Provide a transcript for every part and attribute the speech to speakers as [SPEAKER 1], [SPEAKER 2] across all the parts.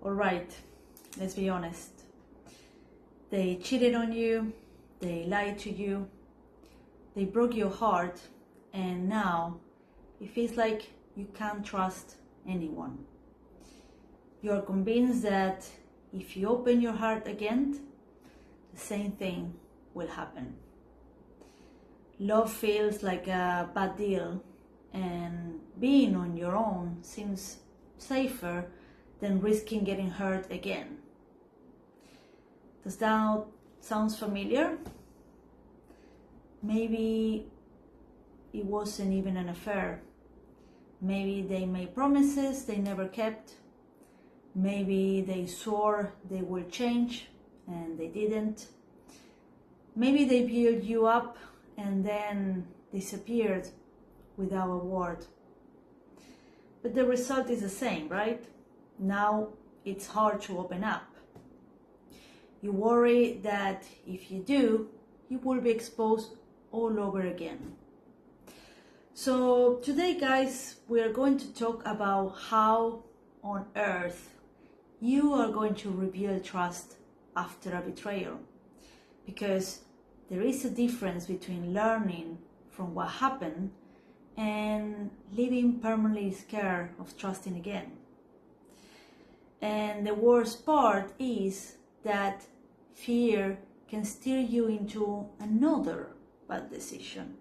[SPEAKER 1] Alright, let's be honest. They cheated on you, they lied to you, they broke your heart, and now it feels like you can't trust anyone. You're convinced that if you open your heart again, the same thing will happen. Love feels like a bad deal, and being on your own seems safer than risking getting hurt again. Does that sound familiar? Maybe it wasn't even an affair. Maybe they made promises they never kept. Maybe they swore they will change and they didn't. Maybe they built you up and then disappeared without a word. But the result is the same, right? Now it's hard to open up. You worry that if you do, you will be exposed all over again. So today, guys, we are going to talk about how on earth you are going to rebuild trust after a betrayal. Because there is a difference between learning from what happened and living permanently scared of trusting again. And the worst part is that fear can steer you into another bad decision,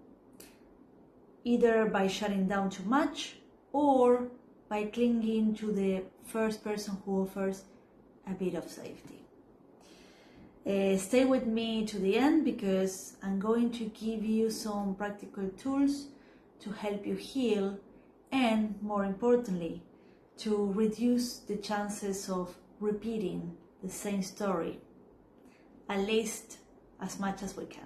[SPEAKER 1] either by shutting down too much or by clinging to the first person who offers a bit of safety. Stay with me to the end because I'm going to give you some practical tools to help you heal and, more importantly, to reduce the chances of repeating the same story, at least as much as we can.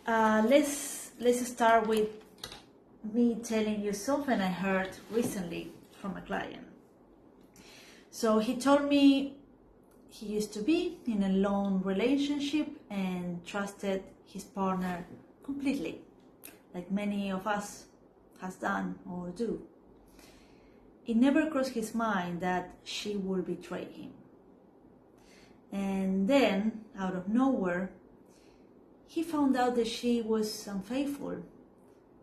[SPEAKER 1] Let's start with me telling you something I heard recently from a client. So he told me he used to be in a long relationship and trusted his partner completely, like many of us has done or do. It never crossed his mind that she would betray him. And then, out of nowhere, he found out that she was unfaithful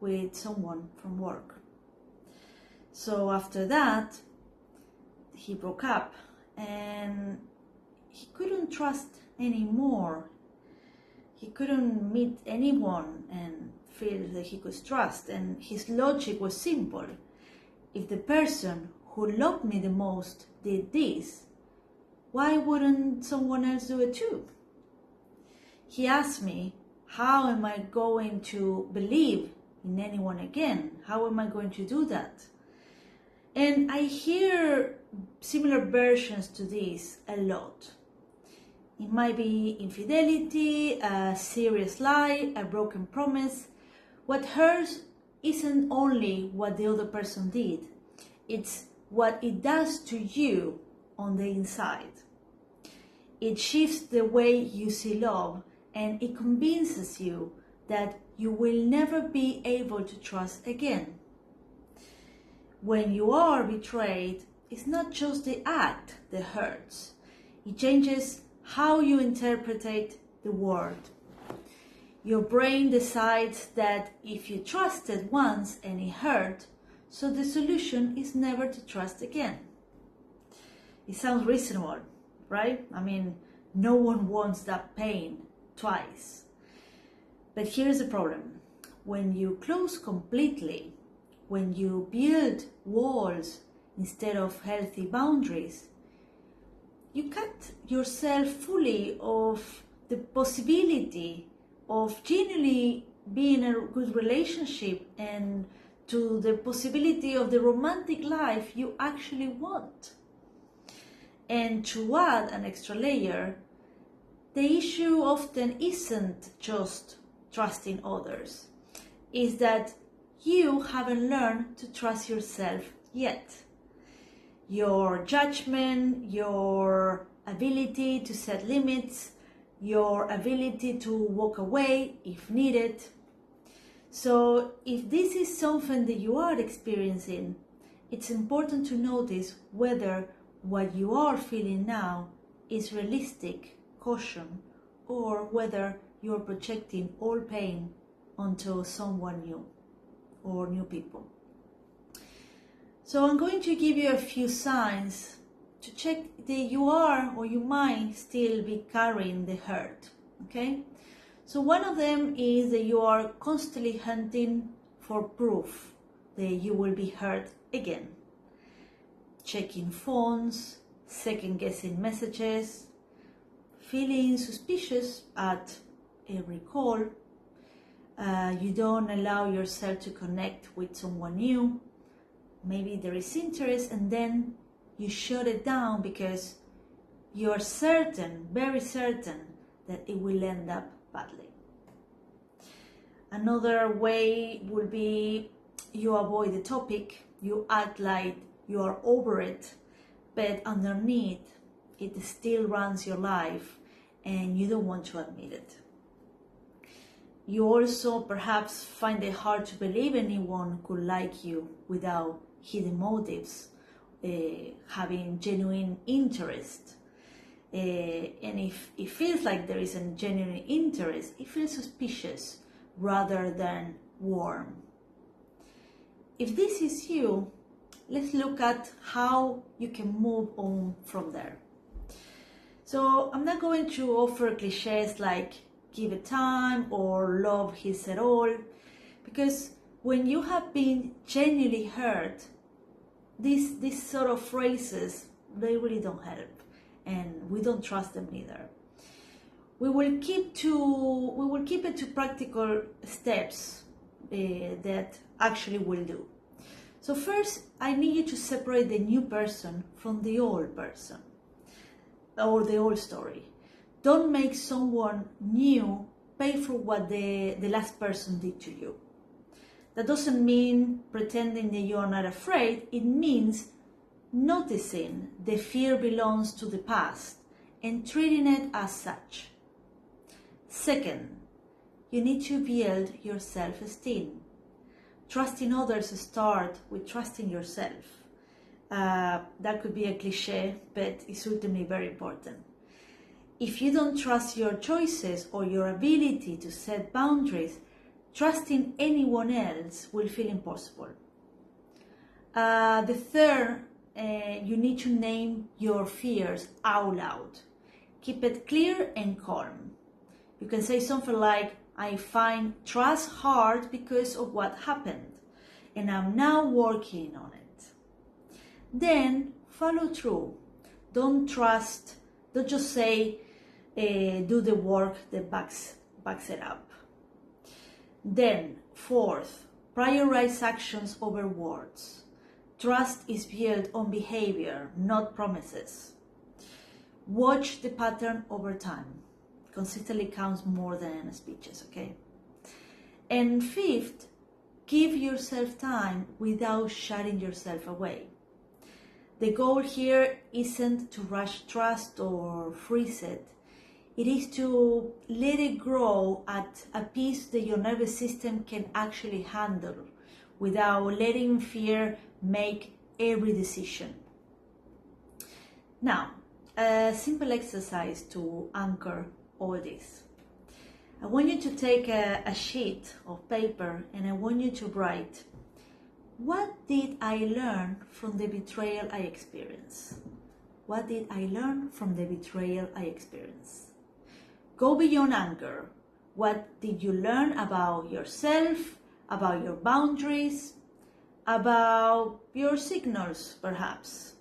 [SPEAKER 1] with someone from work. So after that, he broke up and he couldn't trust anymore. He couldn't meet anyone and feel that he could trust. And his logic was simple. If the person who loved me the most did this, why wouldn't someone else do it too? He asked me, how am I going to believe in anyone again? How am I going to do that? And I hear similar versions to this a lot. It might be infidelity, a serious lie, a broken promise. What hurts isn't only what the other person did, it's what it does to you on the inside. It shifts the way you see love and it convinces you that you will never be able to trust again. When you are betrayed, it's not just the act that hurts. It changes how you interpret the word. Your brain decides that if you trusted once and it hurt, so the solution is never to trust again. It sounds reasonable, right? I mean, no one wants that pain twice. But here's the problem. When you close completely, when you build walls instead of healthy boundaries, you cut yourself fully of the possibility of genuinely being in a good relationship and to the possibility of the romantic life you actually want. And to add an extra layer, the issue often isn't just trusting others, is that you haven't learned to trust yourself yet. Your judgment, your ability to set limits, your ability to walk away if needed. So if this is something that you are experiencing it's important to notice whether what you are feeling now is realistic caution or whether you're projecting all pain onto someone new or new people. So I'm going to give you a few signs to check that you are or you might still be carrying the hurt, okay? So one of them is that you are constantly hunting for proof that you will be hurt again. Checking phones, second-guessing messages, feeling suspicious at every call. You don't allow yourself to connect with someone new. Maybe there is interest and then you shut it down because you're certain, very certain, that it will end up badly. Another way would be you avoid the topic, you act like you are over it, but underneath it still runs your life and you don't want to admit it. You also perhaps find it hard to believe anyone could like you without hidden motives, having genuine interest. And if it feels like there is a genuine interest, it feels suspicious rather than warm. If this is you, let's look at how you can move on from there. So I'm not going to offer cliches like give it time or love his at all, because when you have been genuinely hurt, these sort of phrases, they really don't help, and we don't trust them either. We will keep it to practical steps that actually will do. So first, I need you to separate the new person from the old person or the old story. Don't make someone new pay for what the last person did to you. That doesn't mean pretending that you are not afraid. It means noticing the fear belongs to the past and treating it as such. Second, you need to build your self-esteem. Trusting others starts with trusting yourself. That could be a cliche, but it's certainly very important. If you don't trust your choices or your ability to set boundaries, trusting anyone else will feel impossible. The third, you need to name your fears out loud. Keep it clear and calm. You can say something like, I find trust hard because of what happened, and I'm now working on it. Then follow through. Don't just say, do the work that backs it up. Then, fourth, prioritize actions over words. Trust is built on behavior, not promises. Watch the pattern over time. Consistently counts more than speeches, okay? And fifth, give yourself time without shutting yourself away. The goal here isn't to rush trust or freeze it. It is to let it grow at a pace that your nervous system can actually handle without letting fear make every decision. Now, a simple exercise to anchor all this. I want you to take a sheet of paper and I want you to write, what did I learn from the betrayal I experienced? What did I learn from the betrayal I experienced? Go beyond anger. What did you learn about yourself, about your boundaries, about your signals perhaps,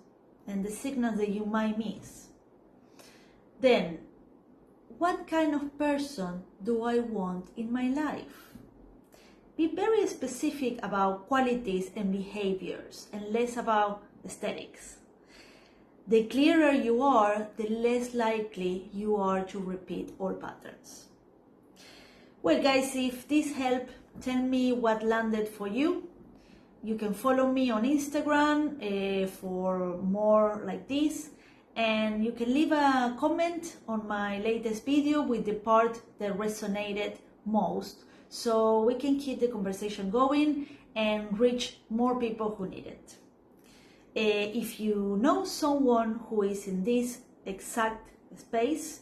[SPEAKER 1] and the signals that you might miss? Then, what kind of person do I want in my life? Be very specific about qualities and behaviors and less about aesthetics. The clearer you are, the less likely you are to repeat old patterns. Well guys, if this helped, tell me what landed for you. You can follow me on Instagram for more like this. And you can leave a comment on my latest video with the part that resonated most, so we can keep the conversation going and reach more people who need it. If you know someone who is in this exact space,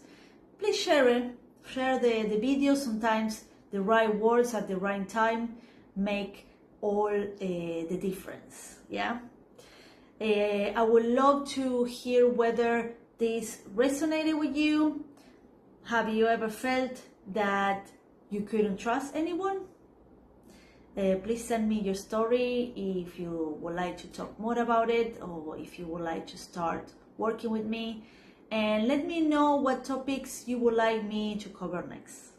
[SPEAKER 1] please share it. Share the video. Sometimes the right words at the right time make all the difference. Yeah. I would love to hear whether this resonated with you. Have you ever felt that you couldn't trust anyone? Please send me your story if you would like to talk more about it, or if you would like to start working with me, and let me know what topics you would like me to cover next.